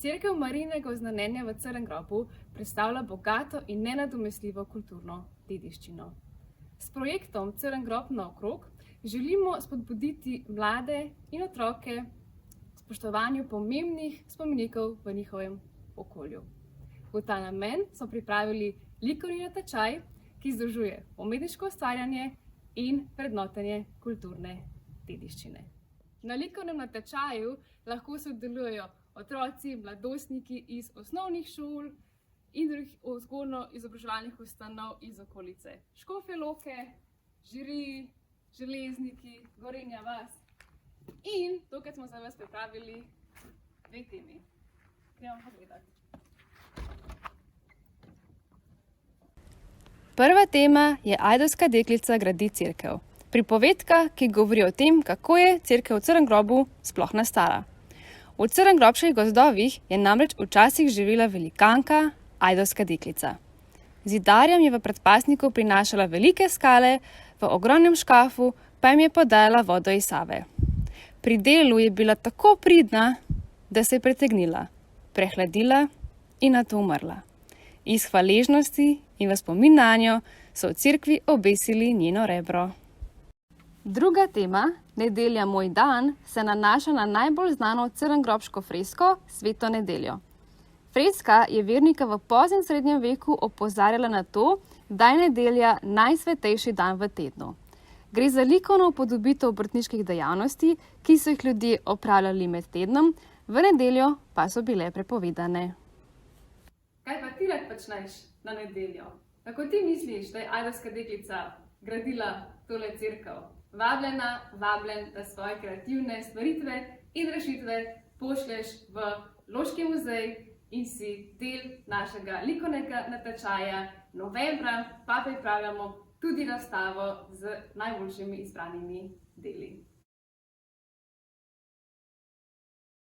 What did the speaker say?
Cerkev Marijinega oznanjenja v Crnem grobu predstavlja bogato in nenadomestljivo kulturno dediščino. S projektom Crn grob naokrog želimo spodbuditi mlade in otroke k spoštovanju pomembnih spomenikov v njihovem okolju. V ta namen smo pripravili likovni natečaj, ki združuje umetniško ustvarjanje in vrednotenje kulturne dediščine. Na likovnem natečaju lahko sodelujejo otroci, mladostniki iz osnovnih šol in drugih vzgojno-izobraževalnih ustanov iz okolice Škofje Loke, Žiri, Železniki, Gorenja vas. In tokrat smo za vas pripravili dve temi. Gremo pogledati. Prva tema je Ajdovska deklica gradi cerkev. Pripovedka, ki govori o tem, kako je cerkev v Crnem grobu sploh nastala. V crngrobških gozdovih je namreč včasih živela velikanka Ajdovska deklica. Zidarjem je v predpasniku prinašala velike skale, v ogromnem škafu pa jim je podajala vodo iz Save. Pri delu je bila tako pridna, da se je pretegnila, prehladila in nato umrla. Iz hvaležnosti in v spomin nanjo so v cerkvi obesili njeno rebro. Druga tema, Nedelja moj dan, se nanaša na najbolj znano crngrobško fresko Sveto nedeljo. Freska je vernika v poznem srednjem veku opozarjala na to, da je nedelja najsvetejši dan v tednu. Gre za likovno upodobitev obrtniških dejavnosti, ki so jih ljudje opravljali med tednom, v nedeljo pa so bile prepovedane. Kaj pa ti rad počneš na nedeljo? Kako ti misliš, da je Ajdovska deklica gradila tole cerkev? Vabljen, da svoje kreativne stvaritve in rešitve pošlješ v Loški muzej in si del našega likovnega natečaja. Novembra pa pripravljamo tudi razstavo z najboljšimi izbranimi deli.